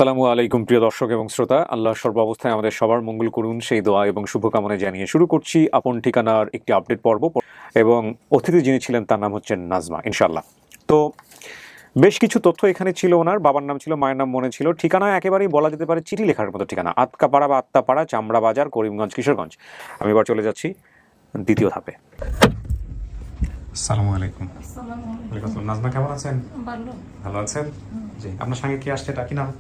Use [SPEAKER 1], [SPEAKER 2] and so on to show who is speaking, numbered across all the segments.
[SPEAKER 1] আসসালামু আলাইকুম প্রিয় দর্শক এবং শ্রোতা, আল্লাহ সর্বাবস্থায় আমাদের সবার মঙ্গল করুন সেই দোয়া এবং শুভকামনা জানিয়ে শুরু করছি আপন ঠিকানার একটি আপডেট পর্ব। এবং অতিথি যিনি ছিলেন তার নাম হচ্ছেন নাজমা ইনশাল্লাহ। তো বেশ কিছু তথ্য এখানে ছিল, ওনার বাবার নাম ছিল, মায়ের নাম মনে ছিল, ঠিকানা একেবারেই বলা যেতে পারে চিঠি লেখার মতো ঠিকানা, আতকাপাড়া বা আত্মাপাড়া, চামড়া বাজার, করিমগঞ্জ, কিশোরগঞ্জ। আমি এবার চলে যাচ্ছি দ্বিতীয় ধাপে। আসসালামু আলাইকুম। ওয়ালাইকুম আসসালাম। নাজমা কেমন আছেন? ভালো আছেন? জি। আপনার সঙ্গে কি আসছে, এটা কি নাম?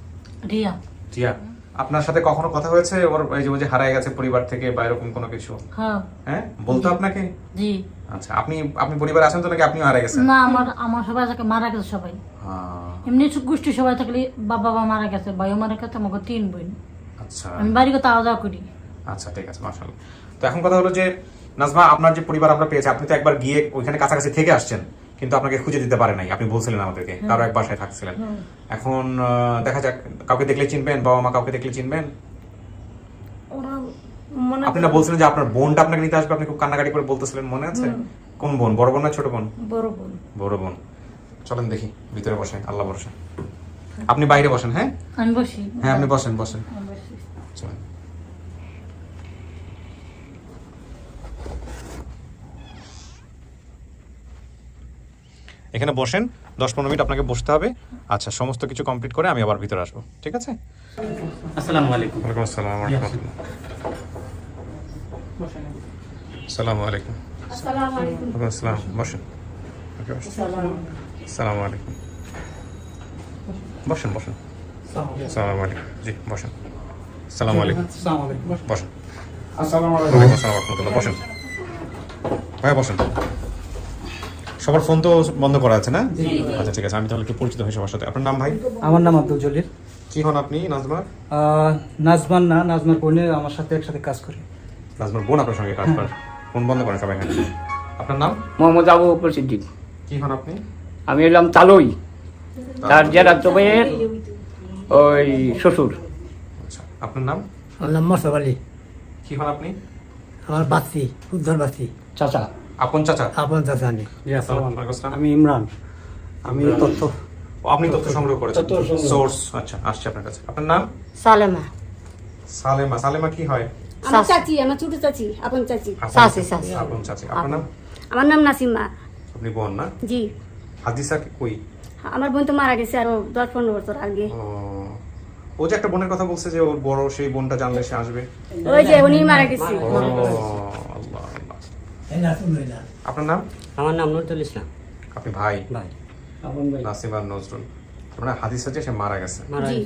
[SPEAKER 2] রিয়া।
[SPEAKER 1] রিয়া। আপনার সাথে কখনো কথা হয়েছে ওর এই যে হারায় গেছে পরিবার থেকে বা এরকম কোনো কিছু? হ্যাঁ, বলতো আপনাকে?
[SPEAKER 2] জি।
[SPEAKER 1] আচ্ছা, আপনি পরিবারে আছেন তো নাকি আপনিও হারায় গেছেন?
[SPEAKER 2] না, আমার সবাই থাকে মারা গেছে সবাই। এমনি গোষ্ঠী সবাই থাকলে বাবা মারা গেছে, ভাইও মারা গেছে, আমাকে 3 বোন।
[SPEAKER 1] আচ্ছা,
[SPEAKER 2] আমি বাড়ি করতে আওয়া যাওয়া করি।
[SPEAKER 1] আচ্ছা, ঠিক আছে, মাশাআল্লাহ। তো এখন কথা হলো যে নাজমা, আপনার যে পরিবার আমরা পেয়েছি, আপনি তো একবার গিয়ে ওইখানে কাছাকাছি থেকে আসছেন, কিন্তু আপনাকে খুঁজে দিতে পারে নাই, আপনি বলছিলেন আমাদেরকে কারো এক বাসায় থাকছিলেন। এখন দেখা যাক, কাউকে দেখলে চিনবেন, বাবা মা কাউকে দেখলে চিনবেন?
[SPEAKER 2] ওরা মনে
[SPEAKER 1] আপনি না বলছিলেন যে আপনার বোনটা আপনাকে নিতে আসবে, আপনি খুব কান্নাকাটি করে বলতেছিলেন, মনে আছে? কোন বোন, বড় বোন না ছোট বোন?
[SPEAKER 2] বড় বোন।
[SPEAKER 1] বড় বোন। চলেন দেখি, ভিতরে বসে, আল্লাহ ভরসা। আপনি বাইরে বসেন। হ্যাঁ,
[SPEAKER 2] আমি বসি।
[SPEAKER 1] হ্যাঁ, আপনি বসেন বসেন।
[SPEAKER 2] আমি বসি।
[SPEAKER 1] চলেন। এখানে বসেন, 10-15 মিনিট আপনাকে বসতে হবে। আচ্ছা, সমস্ত কিছু কমপ্লিট করে আমি আবার ভিতরে আসবো, ঠিক আছে?
[SPEAKER 3] আসসালামু আলাইকুম।
[SPEAKER 1] ওয়ালাইকুম আসসালাম ওয়া রাহমাতুল্লাহ। আসসালামু আলাইকুম।
[SPEAKER 2] আসসালামু আলাইকুম।
[SPEAKER 1] ওয়ালাইকুম আসসালাম। বসেন। ওকে, বসেন। আসসালামু আলাইকুম। বসেন বসেন। আসসালামু আলাইকুম। জি, বসেন। আসসালামু আলাইকুম। বসেন। ওয়ালাইকুম আসসালাম ওয়া রাহমাতুল্লাহ। বসেন ভাই, বসেন। সবার ফোন তো বন্ধ করা আছে না? আচ্ছা, ঠিক আছে, আমি তাহলে একটু পরিচিত হই সবার সাথে। আপনার নাম ভাই?
[SPEAKER 3] আমার নাম আব্দুল জলিল।
[SPEAKER 1] কি হন আপনি নাজমার?
[SPEAKER 3] নাজমান না, নাজমার বোনে আমার সাথে একসাথে কাজ করি।
[SPEAKER 1] নাজমার বোন আপনার সঙ্গে কাজ করে? ফোন বন্ধ করেন সবাই এখানে। আপনার নাম?
[SPEAKER 4] মোহাম্মদ আবু বকর সিদ্দিক।
[SPEAKER 1] কি হন আপনি?
[SPEAKER 4] আমি এলাম তালই, তার জেলা চবের ওই শ্বশুর।
[SPEAKER 1] আচ্ছা, আপনার নাম?
[SPEAKER 5] আমার নাম মশাব আলী।
[SPEAKER 1] কি হন আপনি?
[SPEAKER 5] আমার বাসি উদ্ধার বাসি
[SPEAKER 4] চাচা।
[SPEAKER 1] আপন চাচা?
[SPEAKER 5] আপন চাচা আমি।
[SPEAKER 3] আমি ইমরান। আমি তথ্য
[SPEAKER 1] ও, আপনি তথ্য সংগ্রহ করেছেন? সোর্স। আচ্ছা, আসছে আপনার কাছে। আপনার নাম?
[SPEAKER 2] সালেমা।
[SPEAKER 1] সালেমা। সালেমা কি হয়?
[SPEAKER 6] আমার চাচি, আমার ছোট চাচি, আপন চাচি।
[SPEAKER 1] আপন
[SPEAKER 2] চাচি, চাচি।
[SPEAKER 1] আপন চাচি। আপনার নাম?
[SPEAKER 6] আমার নাম নাসিমা।
[SPEAKER 1] আপনি বোন না?
[SPEAKER 6] জি।
[SPEAKER 1] হাদিসা কই?
[SPEAKER 6] আমার বোন তো মারা গেছে আরো 10-15 বছর আগে।
[SPEAKER 1] ও যে একটা বোনের কথা বলছে যে ওর বড়, সেই বোনটা জানলে সে আসবে।
[SPEAKER 6] ওই যে উনি মারা গেছে।
[SPEAKER 1] ও আল্লাহ আল্লাহ। আপনার নাম?
[SPEAKER 4] আমার নাম নুরুল ইসলাম।
[SPEAKER 1] আপনি ভাই?
[SPEAKER 4] ভাই।
[SPEAKER 1] নাসিম আর নজরুল। আপনার হাদিসা যে সে মারা গেছে।
[SPEAKER 6] জি।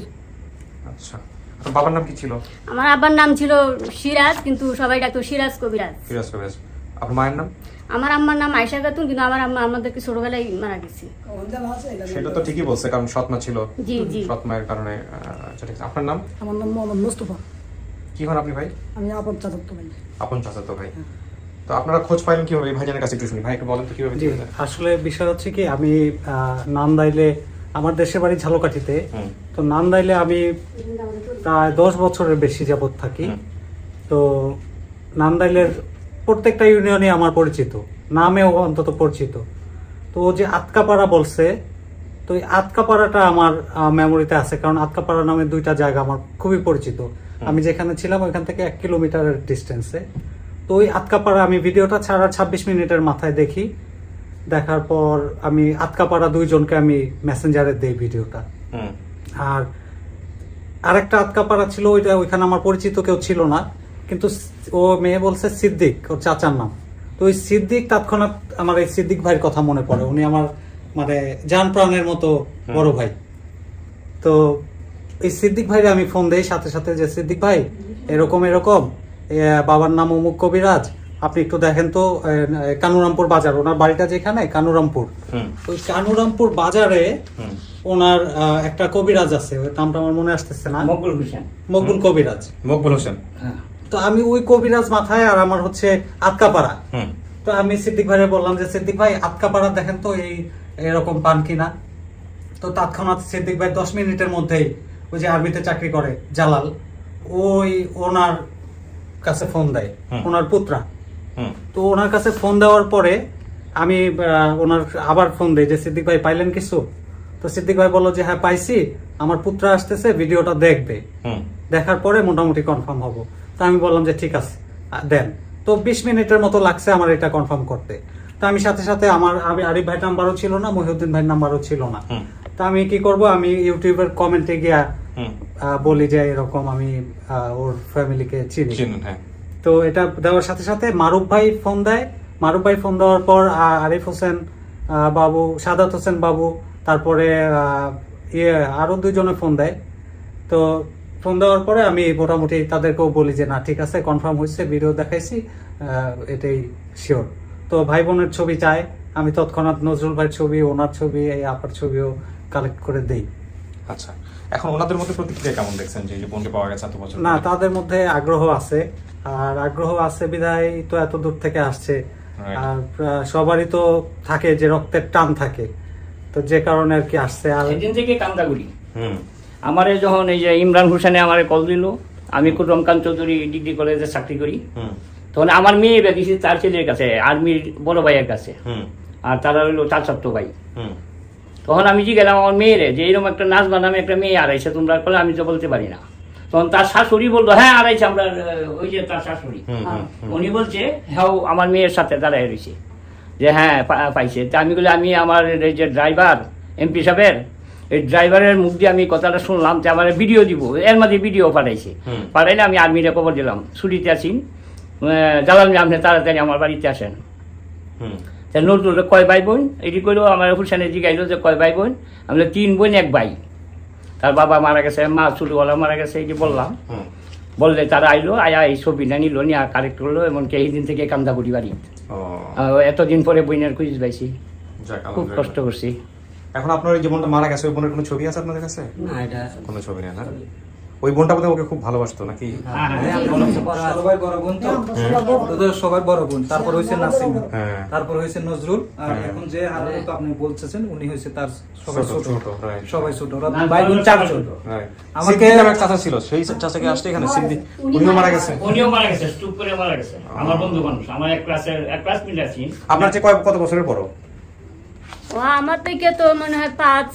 [SPEAKER 1] আচ্ছা, আপনার বাবার নাম কি ছিল?
[SPEAKER 6] আমার আব্বার নাম ছিল সিরাজ, কিন্তু সবাই ডাকতো সিরাজ কবিরাজ।
[SPEAKER 1] ফিরাজ কবিরাজ। আপনার মায়ের নাম?
[SPEAKER 6] আমার আম্মার নাম আয়েশা খাতুন, কিন্তু আমার আম্মা আমাদেরকে ছোটবেলায় মারা গেছে।
[SPEAKER 1] সেটা তো ঠিকই বলছে, কারণ সৎমা ছিল।
[SPEAKER 6] জি জি।
[SPEAKER 1] সৎমায়ের কারণে। আচ্ছা, ঠিক আছে। আপনার নাম?
[SPEAKER 5] আমার নাম মোহাম্মদ মুস্তফা।
[SPEAKER 1] কি হন আপনি ভাই?
[SPEAKER 5] আমি আপন চাচাতো ভাই।
[SPEAKER 1] আপন চাচাতো ভাই। তো আপনারা খোঁজ পাইলেন কিভাবে? এই ভাইজানের কাছে একটু শুনি। ভাই, একটু বলেন তো কিভাবে
[SPEAKER 3] জি,
[SPEAKER 1] চিনলেন?
[SPEAKER 3] আসলে বিষয় হচ্ছে কি, আমি নান্দাইলে, আমার দেশের বাড়ি ঝালকাঠিতে। তো নান্দাইলে আমি প্রায় 10 বছরের বেশি যাবৎ থাকি। তো নান্দাইলের প্রত্যেকটা ইউনিয়নে আমার পরিচিত, নামেও অন্তত পরিচিত। তো ও যে আতকাপাড়া বলছে, তো এই আতকাপাড়াটা আমার মেমোরিতে আছে, কারণ আতকাপাড়া নামে 2টা জায়গা আমার খুবই পরিচিত। আমি যেখানে ছিলাম ওইখান থেকে 1 কিলোমিটারের ডিস্টেন্সে। তো ওই আতকাপাড়া আমি ভিডিওটা ছাড়ার 26 মিনিটের মাথায় দেখি। দেখার পর আমি আতকাপাড়া 2 জনকে আমি মেসেঞ্জারে দেই ভিডিওটা। আর আরেকটা আতকাপাড়া ছিল, ওইখানে আমার পরিচিত কেউ ছিল না, কিন্তু ও মেয়ে বলছে সিদ্দিক, ওর চাচার নাম। তো ওই সিদ্দিক, তৎক্ষণাৎ আমার এই সিদ্দিক ভাইয়ের কথা মনে পড়ে। উনি আমার মানে জান প্রাণের মতো বড় ভাই। তো এই সিদ্দিক ভাইরে আমি ফোন দেই সাথে সাথে, যে সিদ্দিক ভাই এরকম এরকম, বাবার নাম অমুক কবিরাজ, আপনি একটু দেখেন তো কানুরামপুর বাজার, ওনার বাড়িটা যেখানে কানুরামপুর, ওই কানুরামপুর বাজারে ওনার একটা কবিরাজ আছে, ওই নামটা আমার মনে আসতেছে না,
[SPEAKER 4] মকবুল হোসেন।
[SPEAKER 3] মকবুল কবিরাজ।
[SPEAKER 1] মকবুল হোসেন।
[SPEAKER 3] তো আমি ওই কবিরাজ মাথায়, আর আমার হচ্ছে আতকাপাড়া। তো আমি সিদ্দিক ভাইরে বললাম যে সিদ্দিক ভাই আতকাপাড়া দেখেন তো এই এরকম পান কিনা। তো তৎক্ষণাৎ সিদ্দিক ভাই 10 মিনিটের মধ্যেই, ওই যে আর্মিতে চাকরি করে জালাল, ওই ওনার কাছে ফোন দেয়, ওনার পুত্রা। তো ওনার কাছে ফোন দেওয়ার পরে আমি ওনার আবার ফোন দেই যে সিদ্দিক ভাই পাইলেন কিছু? তো সিদ্দিক ভাই বললো যে হ্যাঁ পাইছি, আমার পুত্র আসতেছে, ভিডিওটা দেখবে,
[SPEAKER 1] হুম
[SPEAKER 3] দেখার পরে মোটামুটি কনফার্ম হব। তো আমি বললাম যে ঠিক আছে, দেন। তো 20 মিনিটের মতো লাগছে আমার এটা কনফার্ম করতে। তো আমি সাথে সাথে আমি আরিফ ভাই নাম্বারও ছিল না, মহিউদ্দিন ভাই নাম্বারও ছিল না।
[SPEAKER 1] হুম
[SPEAKER 3] তো আমি কি করব, আমি ইউটিউবের কমেন্টে গিয়া
[SPEAKER 1] হুম
[SPEAKER 3] বলি যে এরকম আমি ওর ফ্যামিলিকে চিনি।
[SPEAKER 1] চিনুন, হ্যাঁ।
[SPEAKER 3] তো এটা দেওয়ার সাথে সাথে মারুফ ভাই ফোন দেয়। মারুফ ভাই ফোন দেওয়ার পর আরিফ হোসেন বাবু, সাদাত হোসেন বাবু, তারপরে আরো 2 জনে ফোন দেয়। তো ফোন দেওয়ার পরে আমি মোটামুটি তাদেরকেও বলি যে না ঠিক আছে, কনফার্ম হয়েছে, ভিডিও দেখাইছি, এটাই শিওর। তো ভাই বোনের ছবি চায়, আমি তৎক্ষণাৎ নজরুল ভাইয়ের ছবি, ওনার ছবি, এই আপার ছবিও কালেক্ট করে দেই।
[SPEAKER 1] আচ্ছা, এখন ওনাদের মধ্যে প্রতিক্রিয়া কেমন দেখছেন যে বোনকে পাওয়া গেছে এত বছর?
[SPEAKER 3] না, তাদের মধ্যে আগ্রহ আছে, আর আগ্রহ আছে বিধায় তো এত দূর থেকে আসছে।
[SPEAKER 1] Right.
[SPEAKER 3] আর সবারই তো থাকে যে রক্তের টান থাকে, তো যে কারণে আর কি আসছে। আর
[SPEAKER 4] সেদিন থেকে কান্দাগুড়ি
[SPEAKER 1] হুম
[SPEAKER 4] আমারে যখন এই যে ইমরান হোসেনে আমারে কল দিল, আমি রমকান্ত চৌধুরী ডিগ্রি কলেজে চাকরি করি,
[SPEAKER 1] হুম
[SPEAKER 4] তখন আমার মেয়ে বেঁধেছি তার ছেলের কাছে, আর্মির বড় ভাইয়ের কাছে,
[SPEAKER 1] হুম
[SPEAKER 4] আর তারা হইলো তার ছোট্ট ভাই।
[SPEAKER 1] হুম
[SPEAKER 4] তখন আমি গেলাম আমার মেয়েরে যে এরকম একটা নাজমা নামে একটা মেয়ে আড়াইছে তোমরা করলে, আমি তো বলতে পারি না। তখন তার শাশুড়ি বললো হ্যাঁ আড়াইছে আমরা, ওই যে তার শাশুড়ি,
[SPEAKER 1] হুম, হুম, হুম।
[SPEAKER 4] উনি বলছে হ্যাঁ আমার মেয়ের সাথে দাঁড়ায় রয়েছে যে হ্যাঁ পাইছে। তা আমি বলি আমি আমার এই যে ড্রাইভার এমপি সাহেবের, এই ড্রাইভারের মুখ দিয়ে আমি কথাটা শুনলাম যে আমার ভিডিও দিব, এর মধ্যে ভিডিও পাঠাইছে।
[SPEAKER 1] হুম।
[SPEAKER 4] পাঠাইলে আমি আর্মিরে খবর দিলাম, ছুটিতে আছি, জালাল আপনি তাড়াতাড়ি আমার বাড়িতে আসেন।
[SPEAKER 1] হুম
[SPEAKER 4] তা নজরুল কয় ভাই বোন, এটি করলেও আমার হুসেনের জিগাইল যে কয় ভাই বোন, আমি 3 বোন 1 ভাই। তার বাবা মারা গেছে, মা ছোটবেলা মারা গেছে, এই যে বললাম।
[SPEAKER 1] হুম
[SPEAKER 4] বললে তারা আইলো, আয়া এই ছবিটা নিল, নিয়ে কালেক্ট করলো, এমনকি এই দিন থেকে কান্দাগুড়ি বাড়ি।
[SPEAKER 1] ও,
[SPEAKER 4] এতদিন পরে বোনের খুঁজ পাইছি,
[SPEAKER 1] যাক,
[SPEAKER 4] খুব
[SPEAKER 1] আলহামদুলিল্লাহ।
[SPEAKER 4] কষ্ট করছি।
[SPEAKER 1] এখন আপনার ওই যে বোনটা মারা গেছে, ওই বোনের কোনো ছবি আছে আপনাদের কাছে?
[SPEAKER 5] না এটা
[SPEAKER 1] কোনো ছবি নেই না? ওই বোনটা বোধহয় ওকে খুব ভালোবাসতো নাকি?
[SPEAKER 7] সবাই বড় বোন তো, ওদের সবাই বড় বোন। তারপর হয়েছে নাসিম,
[SPEAKER 1] হ্যাঁ।
[SPEAKER 7] তারপর হয়েছে নজরুল, আর এখন যে হারানো আপনি বলতেছেন উনি হয়েছে তার সবাই
[SPEAKER 1] ছোট,
[SPEAKER 7] ছোট,
[SPEAKER 1] ছোট, right.
[SPEAKER 7] সবাই ছোট। ওরা ভাই বোন 4 জন।
[SPEAKER 1] Right.
[SPEAKER 7] আমাকে-
[SPEAKER 1] সিদ্দিক নামে এক চাচা ছিল, সেই চাচাকে আসতে এখানে সিদ্দিক, উনিও মারা গেছে।
[SPEAKER 4] উনিও মারা গেছে, স্টুপ করে মারা গেছে। আমার বন্ধু মানুষ, আমার এক ক্লাসমেট আছি।
[SPEAKER 1] আপনার যে কত বছরের বড়?
[SPEAKER 6] ও আমার থেকে তো মনে হয় 5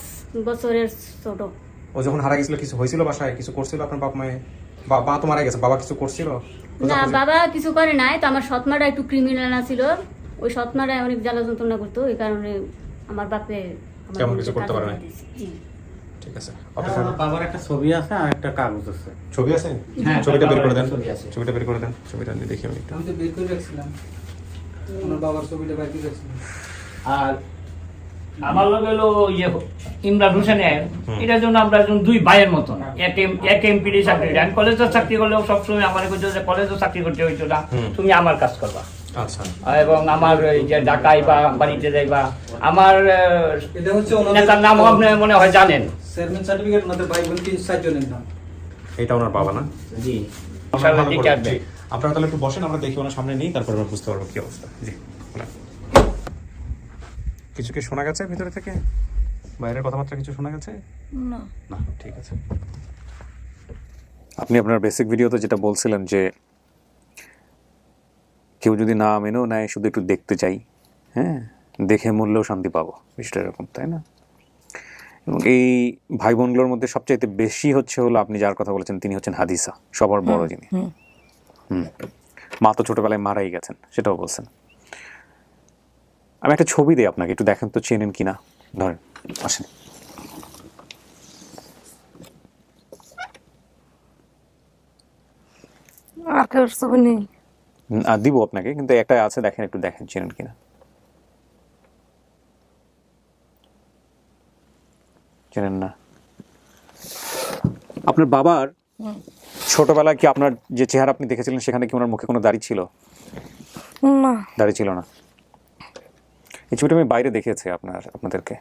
[SPEAKER 6] বছরের ছোট।
[SPEAKER 1] ও যখন হারা গেছিল কিছু হয়েছিল বাসায়, কিছু করছিল আপনার বাপ মায়ে? মা তো মারা গেছে, বাবা কিছু করছিল?
[SPEAKER 6] না বাবা কিছু করে নাই, তো আমার সৎমাটা একটু ক্রিমিনাল ছিল, ওই সৎমাটা অনেক জ্বালা যন্ত্রণা করতো, এই কারণে আমার বাপে আমার
[SPEAKER 1] তেমন
[SPEAKER 6] বোনকে
[SPEAKER 1] কিছু করতে
[SPEAKER 6] কাজে
[SPEAKER 1] পারে নাই।
[SPEAKER 6] দিয়েছে। জি।
[SPEAKER 1] ঠিক আছে।
[SPEAKER 3] আমার বাবার একটা ছবি আছে আর একটা কাগজ আছে।
[SPEAKER 1] ছবি আছে?
[SPEAKER 4] হ্যাঁ,
[SPEAKER 1] ছবিটা বের করে দেন,
[SPEAKER 4] ছবি আছে।
[SPEAKER 1] ছবিটা বের করে দেন, ছবিটা নিয়ে দেখি আমি একটু।
[SPEAKER 7] আমি তো বের করে রাখছিলাম, আমার বাবার ছবিটা বের করে রাখছিলাম।
[SPEAKER 4] আর আমার লোক হলো ইয়ে ইমরান হোসেনের,
[SPEAKER 1] হুম।
[SPEAKER 4] এটার জন্য আমরা একজন 2 ভাইয়ের মতন। এক এমপিডি চাকরি, আমি কলেজে চাকরি করলেও সবসময় আমার কইতো যে কলেজে চাকরি করতে হইতো না,
[SPEAKER 1] হুম।
[SPEAKER 4] তুমি আমার কাজ করবা।
[SPEAKER 1] আচ্ছা,
[SPEAKER 4] এবং আমার এই যে ঢাকায় বা বাড়িতে যাইবা, আমার
[SPEAKER 7] এটা হচ্ছে ওনাদের
[SPEAKER 4] নেতার নাম আপনি মনে হয় জানেন।
[SPEAKER 7] চেয়ারম্যান সার্টিফিকেট, ওনাদের ভাই বোন 4 জনের নাম।
[SPEAKER 1] এটা ওনার বাবা না?
[SPEAKER 4] জি
[SPEAKER 1] আমরা
[SPEAKER 4] ইনশাআল্লাহ
[SPEAKER 1] ভালো
[SPEAKER 4] ঠিক
[SPEAKER 1] করে-
[SPEAKER 4] আসবে।
[SPEAKER 1] জি। আপনারা তাহলে একটু বসেন, আমরা দেখি ওনার সামনে নেই, তারপর আমরা বুঝতে পারবো কি অবস্থা। জি, বলেন। কিছু কি শোনা গেছে ভিতরে থেকে? বাইরের কথাবার্তা কিছু শোনা গেছে?
[SPEAKER 2] না।
[SPEAKER 1] না, ঠিক আছে। আপনি আপনার বেসিক ভিডিওতে যেটা বলছিলেন যে কেউ যদি না মেনেও নেয়, শুধু একটু দেখতে চাই, হ্যাঁ, দেখে মূল্যেও শান্তি পাবো, বিষয়টা এরকম, তাই না? এবং এই ভাই বোনগুলোর মধ্যে সবচাইতে বেশি হলো আপনি যার কথা বলেছেন, তিনি হচ্ছেন হাদিসা, সবার বড় যিনি। হুম, মা তো ছোটবেলায় মারাই গেছেন, সেটাও বলছেন। আমি একটা ছবি দিই আপনাকে, একটু দেখেন তো চেনেন কিনা। ধরেন, আসেন। দিব আপনাকে, কিন্তু একটা আছে, দেখেন, একটু দেখেন চেনেন কিনা। চেনেন না? আপনার বাবার ছোটবেলায় কি আপনার যে চেহারা আপনি দেখেছিলেন, সেখানে কি ওনার মুখে কোনো দাড়ি ছিল?
[SPEAKER 8] না,
[SPEAKER 1] দাড়ি ছিল না। এই ছবিটা আমি বাইরে দেখেছি আপনাদেরকে।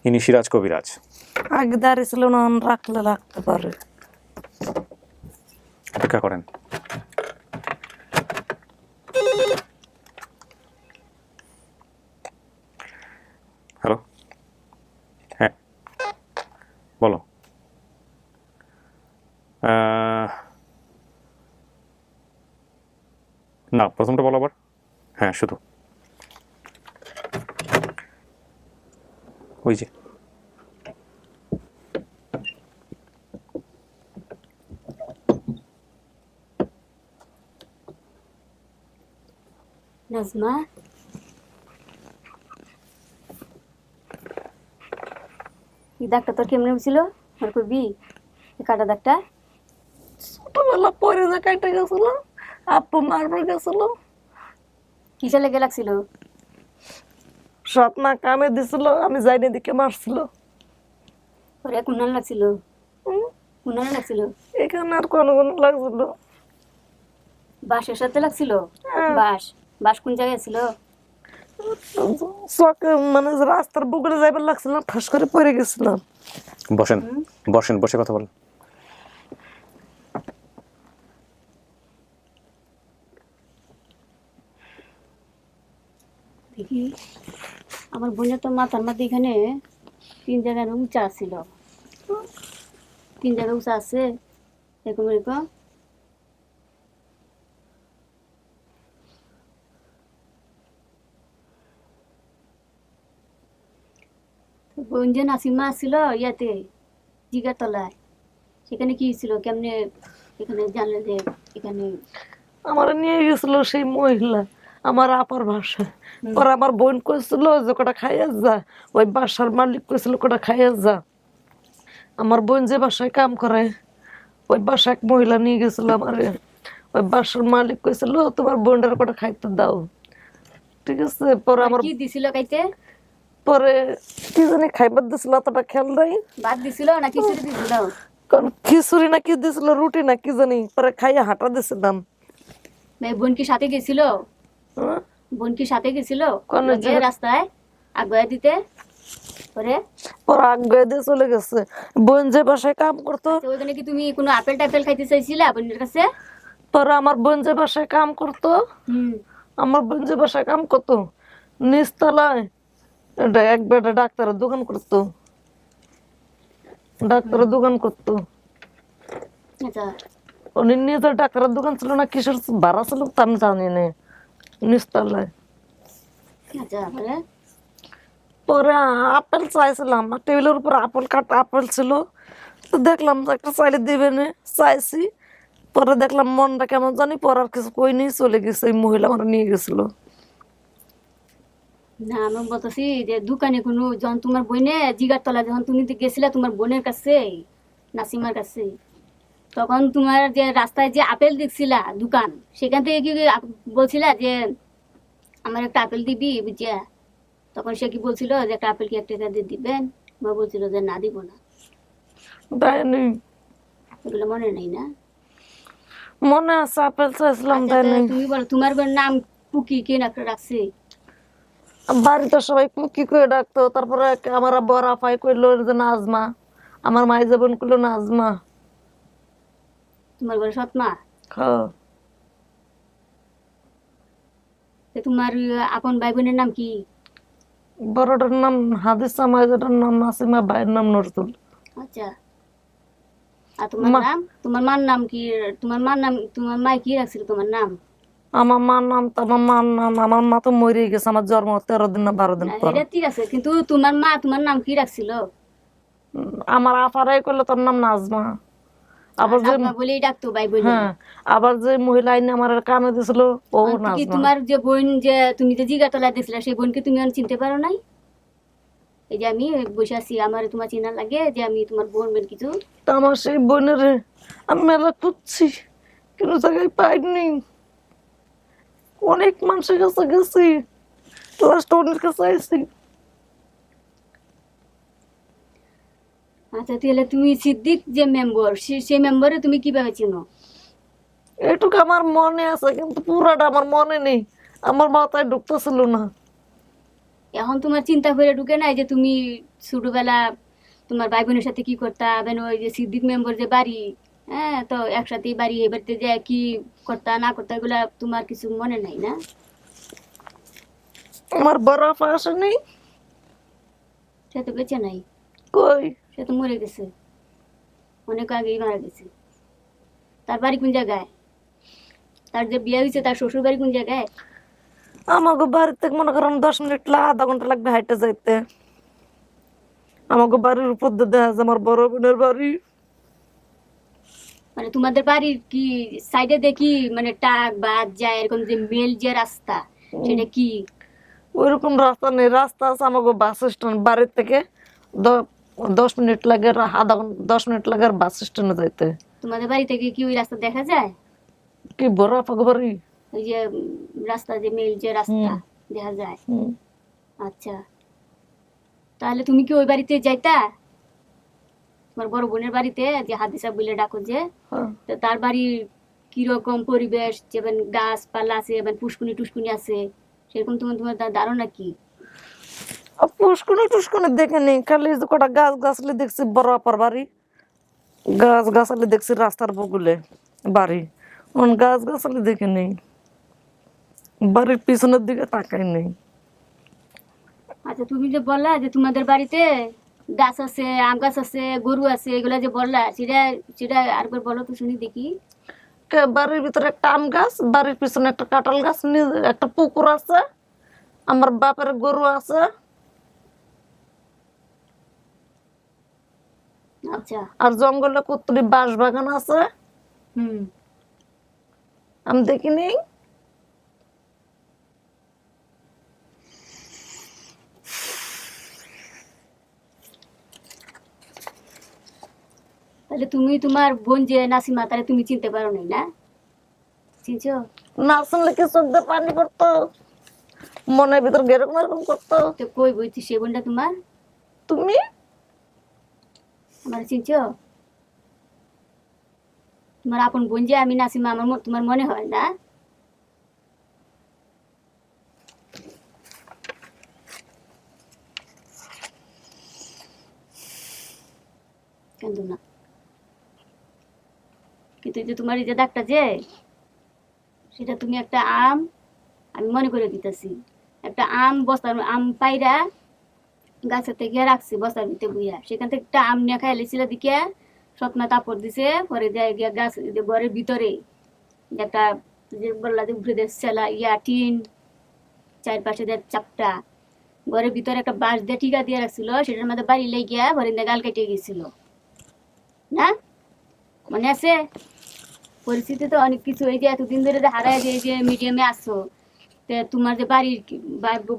[SPEAKER 1] ইনি সিরাজ কবিরাজ।
[SPEAKER 8] আগে দাঁড়িয়েছিল না, রাখলে রাখতে পারে।
[SPEAKER 1] অপেক্ষা করেন। হ্যালো, হ্যাঁ বলো। না, প্রথমটা বলো আবার। হ্যাঁ, শুধু ওই যে
[SPEAKER 6] নাজমা, এই দাগটা তোর কেমনে হয়েছিল আর কবি কাটা দাগটা?
[SPEAKER 8] ছোটবেলা পরে যা কেটে গেছিল, আপু মারবার গেছিল,
[SPEAKER 6] কিসে লেগে লাগছিল?
[SPEAKER 8] সৎ মা কামে দিছিল, আমি যাইনি দিকে মারছিল।
[SPEAKER 6] ওরে কুনান লাগছিল? কুনানে লাগছিল?
[SPEAKER 8] এখানে আর কোনো কোনো লাগছিল।
[SPEAKER 6] বাঁশের সাথে লাগছিল? বাঁশ? বাঁশ কোন জায়গায় ছিল?
[SPEAKER 8] চকে মানে রাস্তার বুকুরে যাইবার লাগছিল, ঠাস করে পড়ে গেছিলাম।
[SPEAKER 1] বসেন বসেন, বসে কথা বলেন।
[SPEAKER 6] দেখি আমার বোনের তো মাথার মধ্যে এখানে 3 জায়গায় উঁচা ছিল, 3 জায়গায় উঁচা আছে এরকম এরকম। বোন যে নাসিমা ছিল ইয়াতে জিগার তলায়, সেখানে কি ছিল, কেমনে এখানে জানলে যে এখানে?
[SPEAKER 8] আমার নিয়ে গেছিল সেই মহিলা আমার আপার বাসায়। পরে আমার বোন কইছিল যে কটা খাইয়া যা, ওই বাসার মালিক কইছিল কটা খাইয়া যা। আমার বোন যে বাসায় কাম করে ওই বাসায় এক মহিলা নিয়ে গেছিল আমারে। ওই বাসার মালিক কইছিল তোমার বোনটার কটা খাইতে দাও, ঠিক আছে। পরে আমার
[SPEAKER 6] কি দিছিল খাইতে?
[SPEAKER 8] পরে কি জানি খাইবার দিছিল, অতটা খেয়াল নাই।
[SPEAKER 6] ভাত দিছিল না খিচুড়ি দিছিল?
[SPEAKER 8] কারণ খিচুড়ি না কি দিছিল, রুটি না কি জানি, পরে খাইয়া হাঁটা দিছিলাম।
[SPEAKER 6] বোন কি সাথে গেছিল?
[SPEAKER 8] হ্যাঁ?
[SPEAKER 6] বোন কি সাথে গেছিল
[SPEAKER 8] কোন
[SPEAKER 6] লগে
[SPEAKER 8] জায়গা?
[SPEAKER 6] রাস্তায় আগুয়া দিতে? পরে
[SPEAKER 8] পরে আগে দিয়ে চলে গেছে। বোন যে বাসায় কাম করতো,
[SPEAKER 6] তো ওইখানে কি তুমি কোনো আপেল টাপেল খাইতে চাইছিলা বোনের কাছে?
[SPEAKER 8] পরে আমার বোন যে বাসায় কাম করতো,
[SPEAKER 6] হুম।
[SPEAKER 8] আমার বোন যে বাসায় কাম করতো নিচতলায় এটা এক বেটা ডাক্তারের দোকান করতো, ডাক্তারের দোকান করতো।
[SPEAKER 6] আচ্ছা,
[SPEAKER 8] উনি নিজের ডাক্তারের দোকান ছিল না কিসের ভাড়া ছিল তা আমি জানি না, নিচতলায়।
[SPEAKER 6] আচ্ছা। পরে
[SPEAKER 8] পরে আপেল চাইছিলাম, টেবিলের উপর আপেল কাটা আপেল ছিল, তো দেখলাম যে একটা চাইলে দিবে না, চাইছি। পরে দেখলাম মনটা কেমন জানি, পরে আর কিছু কই নেই, চলে গেছে। এই মহিলা আমার নিয়ে গেছিল।
[SPEAKER 6] না, আমি বলতেছি যে দোকানে কোনো যখন তোমার বোনে জিগার তলা যখন তুমি গেছিলা তোমার বোনের কাছে নাসিমার কাছে, তখন তোমার যে রাস্তায় যে আপেল দেখছিলা দোকান, সেখান থেকে কি বলছিলা যে আমার একটা আপেল দিবি বুঝিয়া? তখন সে কি বলছিল যে একটা আপেল কি 1 টাকা দিয়ে দিবেন, বা বলছিল যে না দিব না?
[SPEAKER 8] দেয়নি,
[SPEAKER 6] এগুলো মনে নেই না?
[SPEAKER 8] মনে আছে আপেল চাইছিলাম,
[SPEAKER 6] আচ্ছা,
[SPEAKER 8] দেয়নি।
[SPEAKER 6] তুমি বলো তোমার বোনের নাম কুকি কে না রাখছে?
[SPEAKER 8] বাড়িতে সবাই কি করে ডাকতো, তারপরে আমার বড় আপাই কইলো যে নাজমা, আমার মাই যাবেন কইলো নাজমা।
[SPEAKER 6] তোমার বড় সৎমা?
[SPEAKER 8] হ্যাঁ।
[SPEAKER 6] তোমার আপন ভাই বোনের নাম কি?
[SPEAKER 8] বড়টার নাম হাদিসা, মাইজটার নাম নাসিমা, ভাইয়ের নাম নজরুল।
[SPEAKER 6] আচ্ছা। আর তোমার নাম? তোমার মার নাম কি? তোমার মার নাম, তোমার মা কি রাখছিল তোমার নাম?
[SPEAKER 8] আমার মার নাম তো আমার মার নাম, আমার মা তো মরে গেছে আমার জন্ম 13 দিন না 12 দিন পর।
[SPEAKER 6] এটা ঠিক আছে, কিন্তু তোমার মা তোমার নাম কি রাখছিল?
[SPEAKER 8] আমার আপারাই করলো তোর নাম নাজমা। আবার যে
[SPEAKER 6] নাজমা বলেই ডাকতো ভাই বোন?
[SPEAKER 8] হ্যাঁ, আবার যে মহিলা আইনে আমার কামে দিছিল ও
[SPEAKER 6] কি
[SPEAKER 8] নাজমা।
[SPEAKER 6] তোমার যে বোন যে তুমি যে জিগাতলা দিছিলা সেই বোনকে তুমি আর চিনতে পারো নাই? এই যে আমি বসে আছি, আমার তোমার চিনা লাগে যে আমি তোমার বোন বেন কিছু?
[SPEAKER 8] তা আমার সেই বোনের আমি মেলা খুঁজছি, কোনো জায়গায় পাইনি। অনেক মানুষের কাছে গেছি, লাস্ট ওনের কাছে আইছি।
[SPEAKER 6] আচ্ছা, তাহলে তুমি সিদ্দিক যে মেম্বার, সেই মেম্বারে তুমি কিভাবে চিনো?
[SPEAKER 8] এটুকু আমার মনে আছে, কিন্তু পুরাটা আমার মনে নেই, আমার মাথায় ঢুকতেছিল না।
[SPEAKER 6] এখন তোমার চিন্তা করে ঢুকে নাই যে তুমি ছোটবেলা তোমার ভাই বোনের সাথে কি করতা, বেন ওই যে সিদ্দিক মেম্বার যে বাড়ি, হ্যাঁ, তো একসাথে বাড়ি এ বাড়িতে যে কি করতা না করতা এগুলা তোমার কিছু মনে নাই না?
[SPEAKER 8] আমার বড় আপা আসে নেই,
[SPEAKER 6] সে তো বেঁচে নাই,
[SPEAKER 8] কই
[SPEAKER 6] সে তো মরে গেছে, অনেক আগেই মারা গেছে। তার বাড়ি কোন জায়গায়? তার যে বিয়ে হয়েছে তার শ্বশুর বাড়ি কোন জায়গায়?
[SPEAKER 8] আমাকে বাড়ি থেকে মনে করেন 10 মিনিট আধা ঘন্টা লাগবে হাইটে যাইতে। আমাকে বাড়ির উপর দিয়ে দেখা যায় আমার বড় বোনের বাড়ি।
[SPEAKER 6] মানে তোমাদের বাড়ির কি সাইডে দেখি মানে টাক বাদ যায় এরকম যে মেল যে রাস্তা, সেটা কি?
[SPEAKER 8] ওইরকম রাস্তা নেই, রাস্তা আছে আমাকে বাস স্ট্যান্ড বাড়ির থেকে 10 মিনিট লাগে, 10 মিনিট লাগে আর বাস স্ট্যান্ডে যাইতে।
[SPEAKER 6] তোমাদের বাড়ি থেকে কি ওই রাস্তা দেখা যায়?
[SPEAKER 8] কি বড় আপাকে বাড়ি?
[SPEAKER 6] ওই যে রাস্তা, যে মেল যে রাস্তা দেখা যায়?
[SPEAKER 8] হুম।
[SPEAKER 6] আচ্ছা, তাহলে তুমি কি ওই বাড়িতে যাইতা? তোমার বড় বোনের বাড়িতে, যে হাদিসা বলে ডাকো যে,
[SPEAKER 8] হ্যাঁ।
[SPEAKER 6] তো তার বাড়ির কিরকম পরিবেশ, যেমন গাছপালা আছে, যেমন পুষ্কুনি টুসকুনি আছে, সেরকম তোমার তোমার ধারণা কি?
[SPEAKER 8] পুষ্কুনি টুস্কুনি দেখে নেই, খালি যে কটা গাছ গাছালি দেখছি বড় আপার বাড়ি, গাছ গাছালি দেখছি রাস্তার বগুলে বাড়ি, গাছ গাছালি দেখে নেই, বাড়ির পিছনের দিকে তাকাই নেই।
[SPEAKER 6] আচ্ছা, তুমি যে বললা যে তোমাদের বাড়িতে গাছ আছে, আম গাছ আছে, গরু আছে, এগুলা যে বললা, সেটা সেটা আরেকবার বলো তো শুনি দেখি।
[SPEAKER 8] বাড়ির ভিতরে একটা আম গাছ, বাড়ির পিছনে একটা কাঁঠাল গাছ, একটা পুকুর আছে, আমার বাপের গরু আছে,
[SPEAKER 6] আচ্ছা।
[SPEAKER 8] আর জঙ্গলে কতটি বাঁশ বাগান আছে।
[SPEAKER 6] হুম।
[SPEAKER 8] আমি দেখিনি।
[SPEAKER 6] তাহলে তুমি তোমার বোন যে নাসিমা, তাহলে তুমি চিনতে পারো নাই, না? চিনছো?
[SPEAKER 8] না শুনলে কি চোখ দিয়ে পানি পড়তো, মনের ভিতর এরকম এরকম করতো।
[SPEAKER 6] তো কই বইছি সে বোনটা তোমার?
[SPEAKER 8] তুমি
[SPEAKER 6] আমার চিনছো? তোমার আপন বোন যে আমি নাসিমা, আমার তোমার মনে হয় না? কেন না? কিন্তু এই যে তোমার এই যে দাগটা যে, সেটা তুমি একটা আম, আমি মনে করে দিতেছি, একটা আম বস্তার আম পাইরা গাছের থেকে রাখছি বস্তার ভিতরে বুইয়া, সেখান থেকে একটা আম নিয়ে খাইলেছিল দিকে স্বপ্ন কাপড় দিছে, পরে যায় গিয়া গাছ ঘরের ভিতরে একটা, যে বললা যে উপরে দিয়ে সেলা ইয়া টিন, চারপাশে দিয়ে চাপটা, ঘরের ভিতরে একটা বাঁশ দিয়ে টিকা দিয়ে রাখছিল, সেটার মধ্যে বাড়ি লেগিয়া ভরিন্দা গাল কেটে গেছিল, না? মনে আছে? পরিস্থিতি তো অনেক কিছু, এই যে এতদিন ধরে যে হারায় যে এই যে মিডিয়ামে আসো, তে তোমার যে বাড়ির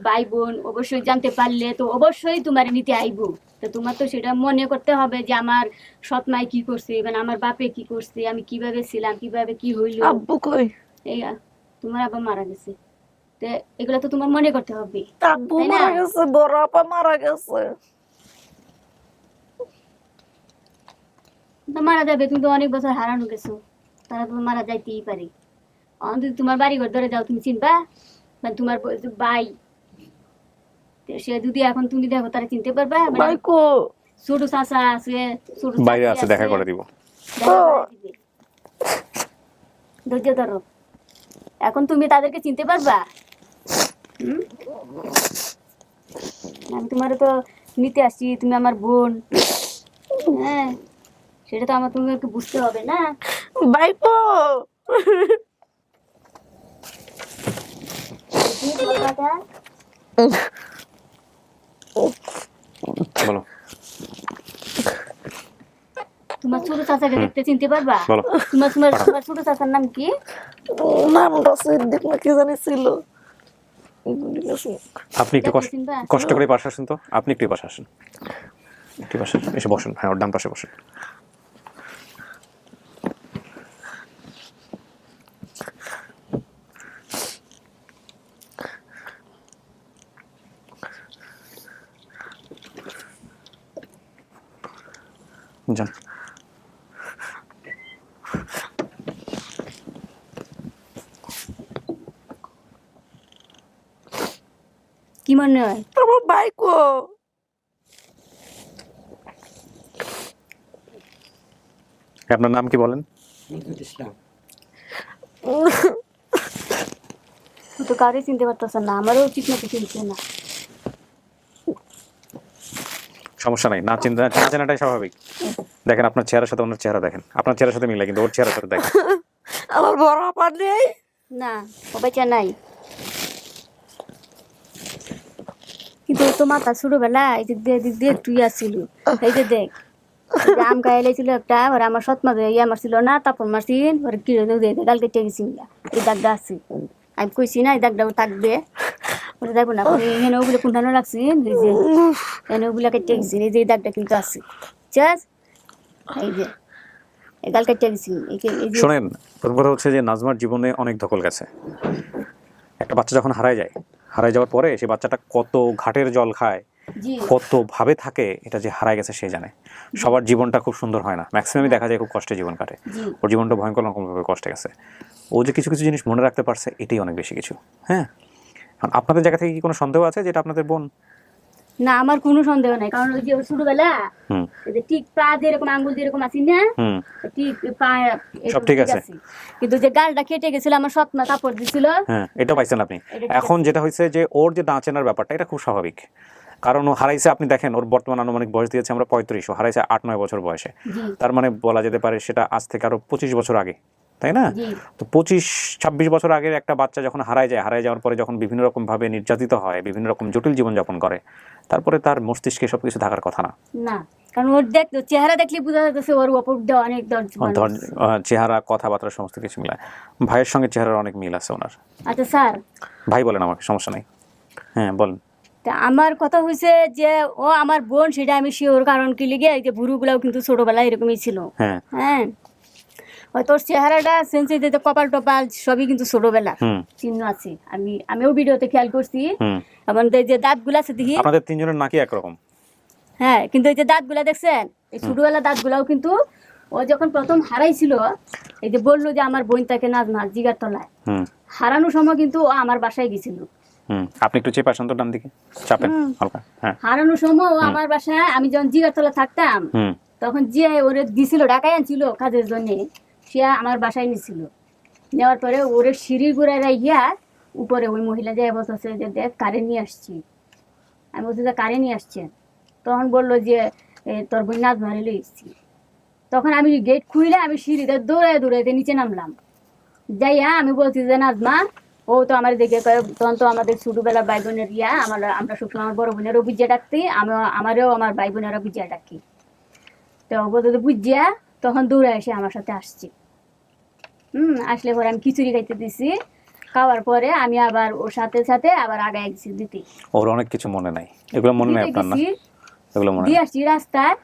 [SPEAKER 6] ভাই বোন অবশ্যই জানতে পারলে তো অবশ্যই তোমার নিতে আইব, তো তোমার তো সেটা মনে করতে হবে যে আমার সৎ মাই কি করছে, মানে আমার বাপে কি করছে, আমি কিভাবে ছিলাম, কিভাবে কি হইলো।
[SPEAKER 8] আব্বু কই?
[SPEAKER 6] এই তোমার আব্বা মারা গেছে, তো এগুলো তো তোমার মনে করতে হবে,
[SPEAKER 8] আব্বু
[SPEAKER 6] তাই না?
[SPEAKER 8] মারা গেছে, বড় আপা মারা গেছে।
[SPEAKER 6] তো মারা যাবে, তুমি তো অনেক বছর হারানো গেছো, তারা তো মারা যাইতেই পারে। যদি তোমার বাড়ি ঘর ধরে যাও, তুমি চিনবা? মানে তোমার ভাই, তো সে যদি এখন তুমি দেখো, তারা চিনতে পারবা? মানে
[SPEAKER 8] ভাই কো?
[SPEAKER 6] ছোট চাচা আছে, ছোট
[SPEAKER 1] বাইরে
[SPEAKER 6] চাচি
[SPEAKER 1] আছে, দেখা করে দিব।
[SPEAKER 6] দেখা করে দিবে। ধৈর্য ধরো, এখন তুমি তাদেরকে চিনতে পারবা? হুম? আমি তোমার তো নিতে আসছি, তুমি আমার বোন, হ্যাঁ, সেটা তো আমার তোমাকে বুঝতে হবে, না?
[SPEAKER 8] ভাই কো?
[SPEAKER 6] তুমি বলবাটা,
[SPEAKER 1] বলো
[SPEAKER 6] তোমার ছোট চাচাকে দেখতে চিনতে পারবা?
[SPEAKER 1] বলো।
[SPEAKER 6] তোমার তোমার তোমার ছোট চাচার নাম কি?
[SPEAKER 8] নামটা সিদ্দিক না কি জানি ছিল।
[SPEAKER 1] আপনি একটু
[SPEAKER 6] দেখতে চিনবা?
[SPEAKER 1] কষ্ট করে পাশে আসেন তো, আপনি একটু পাশে আসেন, একটু পাশে আসেন, এসে বসুন। হ্যাঁ, ওর ডান পাশে বসেন। যান।
[SPEAKER 6] কি মনে হয়?
[SPEAKER 8] আমার ভাই কো?
[SPEAKER 1] আপনার নাম কি বলেন?
[SPEAKER 6] তুই তো কাউকে চিনতে পারতেছ না, আমারও ঠিক মতো চিনছে না।
[SPEAKER 1] সমস্যা নাই, না চিন্তা না জানাটাই স্বাভাবিক। দেখেন আপনার চেহারার সাথে ওনার চেহারা দেখেন, আপনার চেহারার সাথে মিলে, কিন্তু ওর চেহারা সাথে দেখেন।
[SPEAKER 8] আমার বড় আপা নেই।
[SPEAKER 6] না, ও বাচ্চা নাই, কিন্তু ও তো মাথা ছোটবেলা এই যে দিক দিয়ে তুই আসছিল, এই যে দেখ, এই যে আম গায়ে ছিল একটা, ওরা আমার সৎ মা ইয়া মারছিল না, তারপর মারছিন, ওরা কি গাল কেটে গেছিল, এই দাগটা আছে। আমি কইছি না এই দাগটাও থাকবে, ওটা দেখো না এখানে ওগুলো কোনখানে রাখছি, এই যে এখানে ওগুলো কেটে গেছি, এই যে এই দাগটা কিন্তু আছে, চাস এই যে এই গাল কেটে গেছি, এই যে
[SPEAKER 1] শোনেন, প্রথম কথা হচ্ছে যে নাজমার জীবনে অনেক ধকল গেছে। একটা বাচ্চা যখন হারায় যাওয়ার পরে সেই বাচ্চাটা কত ঘাটের জল খায়,
[SPEAKER 6] জি
[SPEAKER 1] কত ভাবে থাকে, এটা যে হারায় গেছে সে জানে। সবার জীবনটা খুব সুন্দর হয় না, ম্যাক্সিমামই দেখা যায় খুব কষ্টে জীবন কাটে।
[SPEAKER 6] জি
[SPEAKER 1] ওর জীবনটা ভয়ঙ্কর রকমভাবে কষ্টে গেছে। ও যে কিছু কিছু জিনিস মনে রাখতে পারছে, এটাই অনেক বেশি কিছু। হ্যাঁ, এখন আপনাদের জায়গা থেকে কি কোনো সন্দেহ আছে যেটা আপনাদের বোন?
[SPEAKER 6] না, আমার কোনো সন্দেহ নাই, কারণ ওই যে ওর ছোটবেলা
[SPEAKER 1] হুম
[SPEAKER 6] এই যে ঠিক পা যেরকম আঙ্গুল যেরকম আছি না,
[SPEAKER 1] হুম
[SPEAKER 6] ঠিক পা
[SPEAKER 1] সব ঠিক আছে।
[SPEAKER 6] কিন্তু যে গালটা কেটে গেছিল আমার সৎ মা কাপড় দিছিল।
[SPEAKER 1] হ্যাঁ, এটা পাইছেন আপনি।
[SPEAKER 6] এটা ঠিক
[SPEAKER 1] এখন যেটা হয়েছে যে ওর যে দাঁত চেনার ব্যাপারটা, এটা খুব স্বাভাবিক। কারণ ও হারাইছে, আপনি দেখেন ওর বর্তমান আনুমানিক বয়স দিয়েছে আমরা 35, ও হারাইছে 8-9 বছর বয়সে।
[SPEAKER 6] জি
[SPEAKER 1] তার মানে বলা যেতে পারে সেটা আজ থেকে আরো 25 বছর আগে, তাই না?
[SPEAKER 6] জি
[SPEAKER 1] তো 25-26 বছর আগের একটা বাচ্চা যখন হারায় যাওয়ার পরে যখন বিভিন্ন রকম ভাবে নির্যাতিত হয়, বিভিন্ন রকম জটিল জীবনযাপন করে, তারপরে তার মস্তিষ্কে সবকিছু থাকার কথা না।
[SPEAKER 6] না, কারণ ওর চেহারা দেখলে বোঝা যাচ্ছে ওর উপর দিয়ে অনেক
[SPEAKER 1] চেহারা, কথাবার্তা সমস্ত কিছু মিলায়। ভাইয়ের সঙ্গে চেহারার অনেক মিল আছে ওনার।
[SPEAKER 6] আচ্ছা স্যার,
[SPEAKER 1] ভাই বলেন আমাকে, সমস্যা নাই। হ্যাঁ বলেন।
[SPEAKER 6] তা আমার কথা হয়েছে যে ও আমার বোন, সেটা আমি শিওর, কারণ কি লিগে এই যে ভুরুগুলাও কিন্তু ছোটবেলায় এরকমই ছিল।
[SPEAKER 1] হ্যাঁ
[SPEAKER 6] হ্যাঁ, হয়তো ওর চেহারাটা সেন্সিটিভ, কপাল টপাল সবই কিন্তু ছোটবেলা
[SPEAKER 1] হুম
[SPEAKER 6] চিহ্ন আছে, আমিও ভিডিওতে খেয়াল করছি।
[SPEAKER 1] হুম।
[SPEAKER 6] এবং এই যে দাঁতগুলা আছে দেখি,
[SPEAKER 1] আপনাদের তিনজনের নাকি একরকম?
[SPEAKER 6] হ্যাঁ, কিন্তু এই যে দাঁতগুলা দেখছেন, এই ছোটবেলা দাঁতগুলাও কিন্তু ও যখন প্রথম হারাইছিল, এই যে বললো যে আমার বোন তাকে নাজমা জিগার তলায়,
[SPEAKER 1] হুম
[SPEAKER 6] হারানোর সময় কিন্তু ও আমার বাসায় গেছিল।
[SPEAKER 1] হুম। আপনি একটু চেপে আসেন তো ডান দিকে, চাপেন হালকা। হ্যাঁ
[SPEAKER 6] হারানোর সময় ও আমার বাসায়, আমি যখন জিগার তলা থাকতাম,
[SPEAKER 1] হুম
[SPEAKER 6] তখন যে ওরে দিছিল, ঢাকায় আনছিল কাজের জন্য, সে আমার বাসায় নিছিল। নেওয়ার পরে ওরে সিঁড়ির গোড়ায় রাখিয়া উপরে ওই মহিলা যে বলতেছে যে দেখ কারে নিয়ে আসছি, আমি বলছি যে কারে নিয়ে আসছে, তখন বললো যে তোর বোন নাজমা রে লই এসছি। তখন আমি গেট খুইলে আমি সিঁড়িতে দৌড়াইতে নিচে নামলাম, যাইয়া আমি বলছি যে নাজমা, ও তো আমার দেখে তখন তো আমাদের ছোটবেলার ভাই বোনের আমরা সবসময় আমার বড় বোনেরও বুঝিয়া ডাকতি, আমারও আমার ভাই বোনেরও বুঝিয়া ডাকি। তো বলতে বুঝিয়া তখন দৌড়ে এসে আমার সাথে আসছি। আসলে পরে আমি খিচুড়ি খাইতে দিছি, খাওয়ার পরে আমি আবার ওর সাথে সাথে আবার আগায় গেছি দিতে।
[SPEAKER 1] ওর অনেক কিছু মনে নাই, এগুলো মনে নাই আপনার না? এগুলো মনে
[SPEAKER 6] দিয়ে
[SPEAKER 1] নাই।
[SPEAKER 6] আসছি রাস্তায়,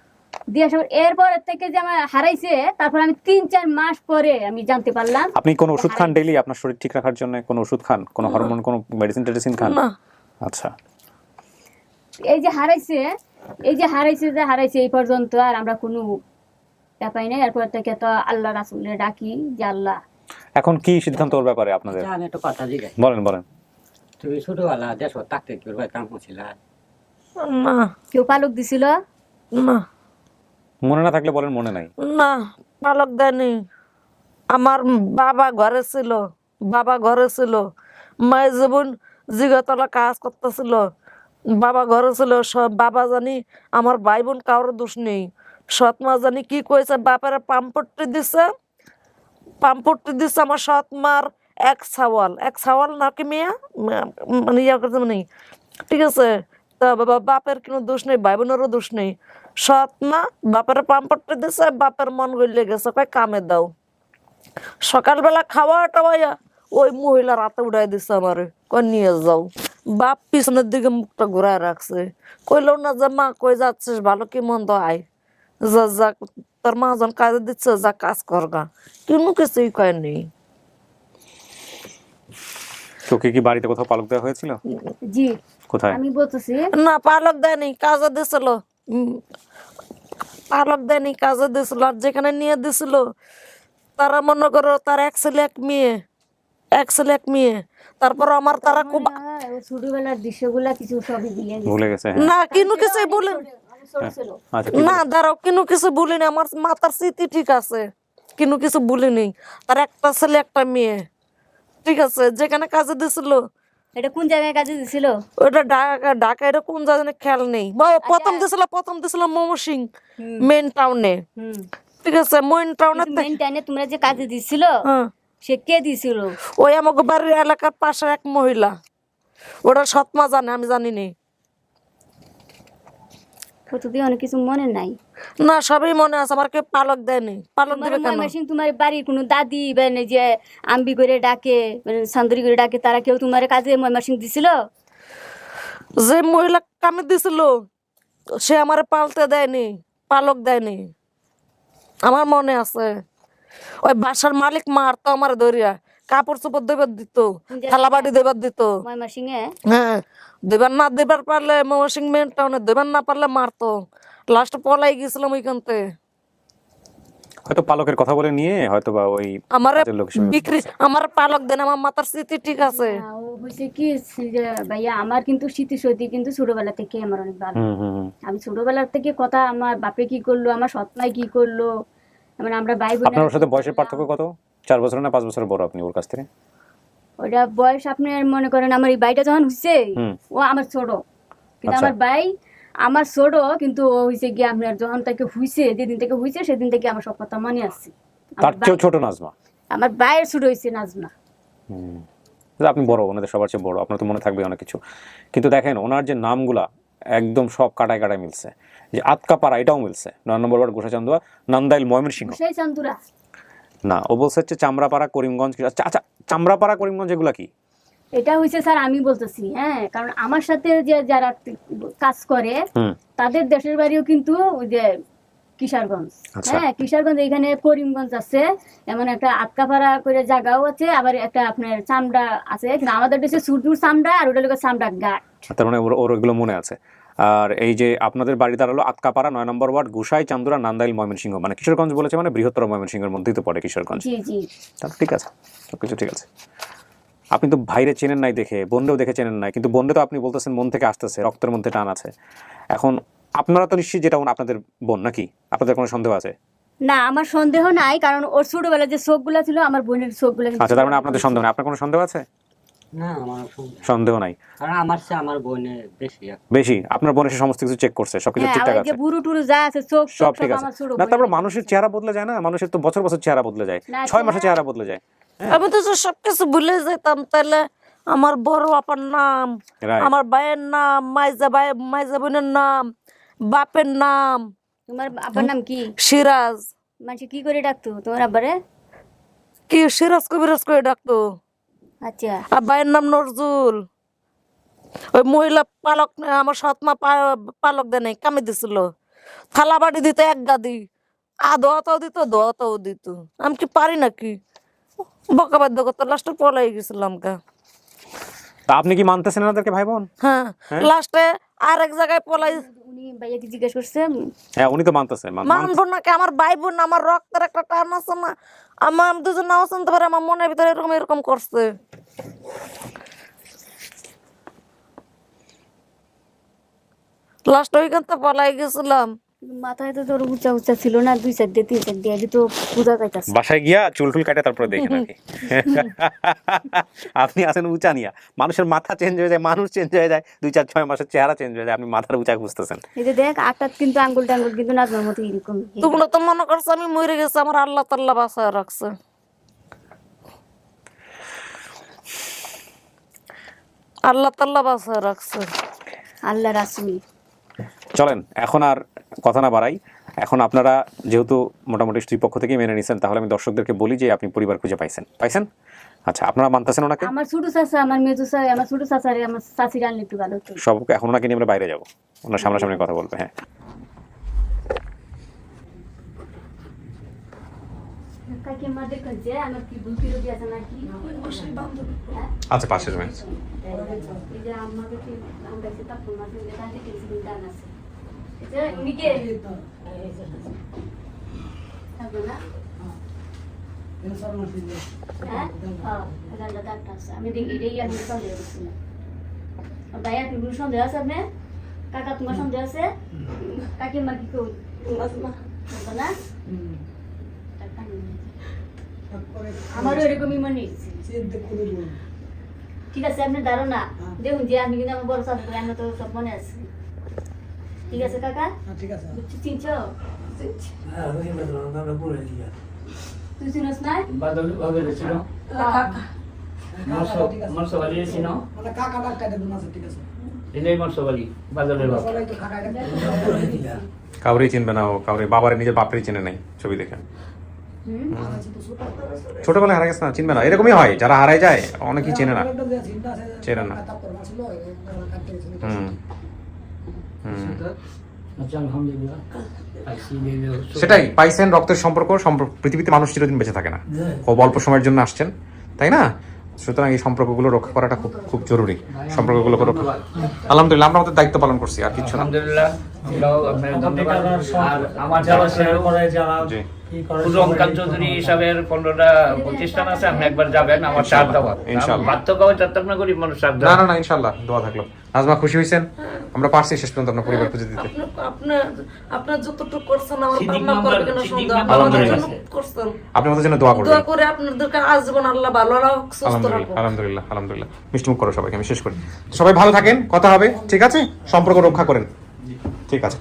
[SPEAKER 6] দিয়ে আসার এরপরের থেকে যে আমার হারাইছে, তারপর আমি 3-4 মাস পরে আমি জানতে পারলাম।
[SPEAKER 1] আপনি কোন ওষুধ খান ডেইলি আপনার শরীর ঠিক রাখার জন্য? কোন ওষুধ খান, কোন হরমোন, কোন মেডিসিন খান?
[SPEAKER 8] না।
[SPEAKER 1] আচ্ছা।
[SPEAKER 6] এই যে হারাইছে এই পর্যন্ত আর আমরা কোনো পাই নাই। এরপর থেকে তো আল্লাহ রাসূলের ডাকি যে আল্লাহ।
[SPEAKER 1] এখন কি সিদ্ধান্ত ওর ব্যাপারে আপনাদের?
[SPEAKER 7] আমি একটা কথা জিজ্ঞাসা,
[SPEAKER 1] বলেন।
[SPEAKER 7] তুমি ছোটবেলা দেশ থাকতে কি ভাই কাম করছিল?
[SPEAKER 8] না
[SPEAKER 6] কেউ পালক দিছিল?
[SPEAKER 8] না
[SPEAKER 1] মনে না থাকলে বলেন মনে নাই।
[SPEAKER 8] না, পালক দেয়নি। আমার বাবা ঘরে ছিল, মায়ের জীবন জিগাতলা কাজ করতেছিল, বাবা ঘরে ছিল। সব বাবা জানি আমার ভাই বোন কারোর দোষ নেই। সৎ মা জানি কি কইছে, বাপের পাম্পটি দিছে আমার সৎ মার এক ছাওয়াল নাকি মেয়া, মানে ইয়া করতে মানে, ঠিক আছে। তা বাপের কোনো দোষ নেই, ভাই বোনেরও দোষ নেই। সৎ মা বাপের পাম্পটি দিছে, বাপের মন গলে গেছে, কয় কামে দাও। সকালবেলা খাওয়া টাওয়াইয়া ওই মহিলা রাতে উঠাই দিছে আমারে, কয় নিয়ে যাও। বাপ পিছনের দিকে মুখটা ঘুরায় রাখছে, কইল না যে মা কই যাচ্ছিস, ভালো কি মন্দ আয়, যা তোর মা যখন কাজে দিচ্ছে যা কাজ করগা, কোনো কিছুই কয় নেই।
[SPEAKER 1] তোকে কি বাড়িতে কোথাও পালক দেওয়া হয়েছিল?
[SPEAKER 6] জি,
[SPEAKER 1] কোথায়?
[SPEAKER 6] আমি বলতেছি
[SPEAKER 8] না, পালক দেয়নি, কাজে দিছিল। পালক দেয়নি, কাজে দিছিল। আর যেখানে নিয়ে দিছিল তারা মনে করো তার এক ছেলে এক মেয়ে। তারপর আমার তারা খুব
[SPEAKER 6] ওই ছোটবেলার দৃশ্যগুলা কিছু সবই
[SPEAKER 1] ভুলে গেছে। হ্যাঁ
[SPEAKER 8] না, কোনো কিছুই বলেন
[SPEAKER 1] আচ্ছা।
[SPEAKER 8] না, দাঁড়াও, কোনো কিছু বলিনি। আমার মাথার স্মৃতি ঠিক আছে, কোনো কিছু বলিনি। তার একটা ছেলে একটা মেয়ে, ঠিক আছে। যেখানে কাজে দিছিল
[SPEAKER 6] এটা কোন জায়গায় কাজে দিছিল?
[SPEAKER 8] ওটা ঢাকা এটা কোন জায়গায় খেয়াল নেই। প্রথম দিছিল ময়মনসিং মেইন টাউনে, ঠিক আছে। মেইন টাউনে
[SPEAKER 6] মেইন টাইনে তোমরা যে কাজে দিছিল, সে কে দিছিল?
[SPEAKER 8] ওই আমাকে বাড়ির এলাকার পাশে এক মহিলা, ওটা সৎমা জানে, আমি জানি নি।
[SPEAKER 6] কত দিয়ে অনেক কিছু মনে নাই।
[SPEAKER 8] না সবই মনে আছে, আমার কেউ পালক দেয়নি। পালক
[SPEAKER 6] তোমার
[SPEAKER 8] দেবে কেন?
[SPEAKER 6] ময়মনসিংহ তোমার বাড়ির কোনো দাদি বা যে আম্বি করে ডাকে, সান্দুরি করে ডাকে, তারা কেউ তোমার কাজে ময়মনসিংহ দিছিল?
[SPEAKER 8] যে মহিলা কামে দিছিল সে আমার পালতে দেয়নি, পালক দেয়নি, আমার মনে আছে। ওই বাসার মালিক মারতো আমার ধরিয়া, কাপড় চোপড় দেবার দিত, থালা বাটি দেবার দিত।
[SPEAKER 6] ময়মনসিংহে
[SPEAKER 8] হ্যাঁ, দেবার না দেবার পারলে ময়মনসিংহ মেন টাউনে, দেবার না পারলে মারতো। লাস্ট পলাই গেছিলাম ওইখানতে।
[SPEAKER 1] হয়তো পালকের কথা বলে নিয়ে হয়তো বা ওই
[SPEAKER 8] আমার
[SPEAKER 1] কাজের লোক হিসেবে-
[SPEAKER 8] বিক্রি, আমার পালক দেন, আমার মাথার স্মৃতি ঠিক আছে।
[SPEAKER 6] ও হয়েছে কি যে ভাইয়া, আমার কিন্তু স্মৃতিশক্তি কিন্তু ছোটবেলা থেকে আমার অনেক ভালো। আমি ছোটবেলার থেকে কথা, আমার বাপে কি করলো, আমার সৎমাই কি করলো, মানে আমরা ভাই বোন।
[SPEAKER 1] আপনার ওর সাথে বয়সের পার্থক্য কত? 4 বছর না 5 বছর বড় আপনি ওর কাছ থেকে?
[SPEAKER 6] ওটা বয়স আপনার মনে করেন আমার এই ভাইটা যখন হচ্ছে, ও আমার ছোট, কিন্তু
[SPEAKER 1] আচ্ছা।
[SPEAKER 6] আমার ভাই আমার ছোট, কিন্তু ও হয়েছে গিয়ে আপনার যখন থেকে হইছে, যেদিন থেকে হইছে সেদিন থেকে আমার সব কথা মনে আছে।
[SPEAKER 1] তার চেয়েও ছোট নাজমা?
[SPEAKER 6] আমার ভাইয়ের ছোট হয়েছে নাজমা।
[SPEAKER 1] আপনি বড়, ওনাদের সবার চেয়ে বড়, আপনার তো মনে থাকবে অনেক কিছু। কিন্তু দেখেন ওনার যে নামগুলা একদম সব কাটায় কাটায় মিলছে। যে আতকাপাড়া এটাও মিলছে, 9 নম্বর ওয়ার্ড গোসাচান্দুয়া, নান্দাইল ময়মনসিংহ।
[SPEAKER 6] সেই চান্দুরা
[SPEAKER 1] না, ও বলছে হচ্ছে চামড়াপাড়া করিমগঞ্জ। আচ্ছা আচ্ছা, চামড়াপাড়া করিমগঞ্জ এগুলা কি?
[SPEAKER 6] এটা হয়েছে স্যার, আমি বলতেছি, হ্যাঁ, কারণ আমার সাথে যে যারা কাজ করে তাদের দেশের বাড়িও কিন্তু ওই যে কিশোরগঞ্জ।
[SPEAKER 1] আচ্ছা।
[SPEAKER 6] হ্যাঁ, কিশোরগঞ্জ, এখানে করিমগঞ্জ আছে, এমন একটা আতকাপাড়া করে জায়গাও আছে, আবার একটা আপনার চামড়া আছে, কিন্তু আমাদের দেশে সুরদুর চামড়া আর ওটা লোকের চামড়া ঘাট।
[SPEAKER 1] তার মানে ওর ওগুলো মনে আছে। আর এই যে আপনাদের বাড়ি দাঁড়ালো আতকাপাড়া 9 নম্বর ওয়ার্ড গোসাই চান্দুরা নান্দাইল ময়মনসিংহ, মানে কিশোরগঞ্জ বলেছে, মানে বৃহত্তর ময়মনসিংহের মধ্যেই তো পড়ে কিশোরগঞ্জ।
[SPEAKER 6] জি জি।
[SPEAKER 1] তাহলে ঠিক আছে, সবকিছু ঠিক আছে। আপনি তো বাইরে চেনেন নাই দেখে, বন্ডেও দেখে চেনেন নাই, কিন্তু বন্ডে তো আপনি বলতেছেন মন থেকে আসতেছে, রক্তের মধ্যে টান আছে। এখন আপনারা তো নিশ্চয়ই যেটা আপনাদের বোন নাকি? আপনাদের কোনো সন্দেহ আছে?
[SPEAKER 6] না, আমার সন্দেহ নাই, কারণ ওর ছোটবেলায় যে চোখগুলা ছিল আমার বোনের চোখগুলা।
[SPEAKER 1] আচ্ছা, তার মানে আপনাদের সন্দেহ নাই। আপনার কোনো সন্দেহ আছে?
[SPEAKER 9] না, আমার
[SPEAKER 1] সন্দেহ নাই,
[SPEAKER 9] কারণ আমার চেয়ে আমার বোনে বেশি।
[SPEAKER 1] বেশি। আপনার বোন এসে সমস্ত কিছু চেক করছে, সবকিছু
[SPEAKER 6] হ্যাঁ,
[SPEAKER 1] ঠিকঠাক
[SPEAKER 6] ওই যে
[SPEAKER 1] আছে,
[SPEAKER 6] বুড়ো টুরু যা আছে, চোখ
[SPEAKER 1] সব
[SPEAKER 6] সব
[SPEAKER 1] ঠিক আছে।
[SPEAKER 6] আমার ছোট
[SPEAKER 1] না,
[SPEAKER 6] বোনের
[SPEAKER 1] তারপর
[SPEAKER 6] মতো।
[SPEAKER 1] মানুষের চেহারা বদলে যায় না, মানুষের তো বছর বছর চেহারা বদলে যায়,
[SPEAKER 6] না,
[SPEAKER 1] 6 মাসে চেহারা বদলে যায়।
[SPEAKER 8] আমি তো সবকিছু ভুলে যেতাম। তাহলে আমার বড় আপার নাম,
[SPEAKER 1] Right.
[SPEAKER 8] আমার ভাইয়ের নাম, মাইজা বোনের নাম, বাপের নাম
[SPEAKER 6] তোমার আব্বার নাম কি?
[SPEAKER 8] সিরাজ।
[SPEAKER 6] মানুষ কি করে ডাকতো তোমার আব্বারে?
[SPEAKER 8] কি সিরাজ কবিরাজ করে ডাকতো।
[SPEAKER 6] আচ্ছা।
[SPEAKER 8] আর ভাইয়ের নাম নজরুল। ওই মহিলা পালক, আমার সৎমা পালক দেয় নাই, কামে দিছিল। থালা বাটি দিত এক গাদি, দোয়াতাও দিত, দোয়াতাও দিত। আমি কি পারি নাকি? বকা বাধ্য করতো, লাস্টে পলাই গেছিলাম গা।
[SPEAKER 1] তা আপনি কি মানতেছেন ওনাদেরকে ভাই বোন?
[SPEAKER 8] হ্যাঁ, লাস্টে আর এক জায়গায় পলাই।
[SPEAKER 6] উনি ভাইয়া কি জিজ্ঞেস করছে?
[SPEAKER 1] হ্যাঁ, উনি তো মানতেছে।
[SPEAKER 8] মানবো নাকি? আমার ভাই বোন, আমার রক্তের একটা টান আছে না? আমার আমি দুজন নাও শুনতে পারে, আমার মনের ভিতরে এরকম এরকম করছে। লাস্ট ওইখান থেকে পলাই গেছিলাম।
[SPEAKER 6] মাথায় তো তোর উঁচা উঁচা ছিল না, 2 সাইড দিয়ে 3 সাইড দিয়ে তো পূজা যাইতাছে।
[SPEAKER 1] বাসায় গিয়া চুল টুল কাটে তারপরে দেখে নাকি? আপনি আছেন উঁচা নিয়া, মানুষের মাথা চেঞ্জ হয়ে যায়, মানুষ চেঞ্জ হয়ে যায়, 2-4-6 মাসের চেহারা চেঞ্জ হয়ে যায়, আপনি মাথার উঁচা বুঝতেছেন।
[SPEAKER 6] এই যে দেখ, আটটা কিন্তু আঙ্গুল টাঙ্গুল কিন্তু নাজমার মতো এরকম।
[SPEAKER 8] তোমরা তো মনে করছো আমি মরে গেছি, আমার আল্লাহ তাল্লাহ বাঁচায় রাখছে। আল্লাহ তাল্লাহ বাঁচায় রাখছে।
[SPEAKER 6] আল্লাহ রাসূল।
[SPEAKER 1] চলেন এখন আর কথা না বাড়াই। এখন আপনারা যেহেতু মোটামুটি স্ত্রী পক্ষ থেকে মেনে নিছেন, তাহলে আমি দর্শকদেরকে বলি যে আপনি পরিবার খুঁজে পাইছেন। আচ্ছা, আপনারা মানতেছেন ওনাকে?
[SPEAKER 6] আমার ছোট চাচা, আমার মেজো চাচা, আমার ছোট চাচারে আমার চাচির আনলে একটু ভালো হতো।
[SPEAKER 1] সব এখন ওনাকে নিয়ে আমরা বাইরে যাবো, ওনার সামনাসামনি কথা বলবে। হ্যাঁ,
[SPEAKER 6] কাকিমা দেখেন যে আমার কি ভুল করে দিয়েছে নাকি?
[SPEAKER 1] আচ্ছা, পাশে যাবেন।
[SPEAKER 6] এই যে আমাকে কি আমরা সে তাপন মাঝে দাঁড়িয়ে কিছু দিন দান আছে। এটা নিকে থাকবে না? হ্যাঁ, এটা ডাক্তার আছে। আমি দেখি এটাই আমি সন্দেহ করছিলাম। ভাইয়া কি কোনো সন্দেহ আছে আপনার? কাকা তোমার সন্দেহ আছে? কাকিমা কি কই? না? আমারও এরকমই মনে হচ্ছে। ঠিক আছে, আপনার ধারণা দেখুন যে আমি কিন্তু আমার বড় চাষ করি, আমরা তো সব মনে আছে। ঠিক আছে কাকা, চিনছ? তুই চিনস না?
[SPEAKER 4] বাদল ভাবে ছিল মরসো বালিয়ে ছিল।
[SPEAKER 5] মানে কাকা ডাক্তার দেন আছে, ঠিক আছে।
[SPEAKER 4] এই মৎস্যবাড়ি বাজারের বাবা।
[SPEAKER 1] কাউরেই চিনবে না ও, কাউরে বাবারে নিজের বাপরে চিনে নাই ছবি দেখে। ছোটবেলায় হারা গেছে না, চিনবে না, এরকমই হয়, যারা হারায় যায় অনেকেই চেনে না, চেনে না। হুম হুম,
[SPEAKER 4] আচ্ছা আলহামদুলিল্লাহ পাইছি,
[SPEAKER 1] সেটাই পাইছেন, রক্তের সম্পর্ক। পৃথিবীতে মানুষ চিরদিন বেঁচে থাকে না, খুব অল্প সময়ের জন্য আসছেন, তাই না? সুতরাং এই সম্পর্কগুলো রক্ষা করাটা খুব খুব জরুরি, সম্পর্কগুলোকে রক্ষা। আলহামদুলিল্লাহ আমরা আমাদের দায়িত্ব পালন করছি, আর কিছু না।
[SPEAKER 4] আলহামদুলিল্লাহ আমরাও আপনার ধন্যবাদ। আর আমার
[SPEAKER 3] যারা
[SPEAKER 4] যারা
[SPEAKER 3] শেয়ার করে, যারা
[SPEAKER 1] জি।
[SPEAKER 3] কি করে,
[SPEAKER 4] রমকান চৌধুরী হিসাবের 15টা প্রতিষ্ঠান আছে, আপনি একবার যাবেন, আমার সাথ দেওয়া
[SPEAKER 1] ইনশাআল্লাহ।
[SPEAKER 4] বাধ্যকভাবে চট্টগ্রাম গরিব মানুষ সাথ
[SPEAKER 1] না
[SPEAKER 4] দেওয়া।
[SPEAKER 1] না না, ইনশাআল্লাহ, দোয়া থাকলো। নাজমা খুশি হয়েছেন? আমরা পারছি শেষ পর্যন্ত আপনার পরিবার খুঁজে দিতে।
[SPEAKER 8] আপনার যতটুকু করছেন আমার
[SPEAKER 4] সিদ্দিক
[SPEAKER 8] আল্লাহ করবে
[SPEAKER 4] মেম্বার-
[SPEAKER 8] কিনা
[SPEAKER 4] সিদ্দিক
[SPEAKER 8] সন্দেহ,
[SPEAKER 4] মেম্বার
[SPEAKER 8] আমাদের
[SPEAKER 1] আলহামদুলিল্লাহ।
[SPEAKER 8] জন্য করছেন।
[SPEAKER 1] আপনি আমাদের জন্য দোয়া করবেন।
[SPEAKER 8] দোয়া করে আপনাদেরকে আজীবন আল্লাহ ভালো রাখুক, সুস্থ
[SPEAKER 1] আলহামদুলিল্লাহ
[SPEAKER 8] রাখুক।
[SPEAKER 1] আলহামদুলিল্লাহ আলহামদুলিল্লাহ। মিষ্টিমুখ করো সবাইকে, আমি শেষ করি। সবাই ভালো থাকেন, কথা হবে, ঠিক আছে? সম্পর্ক রক্ষা করেন, ঠিক আছে।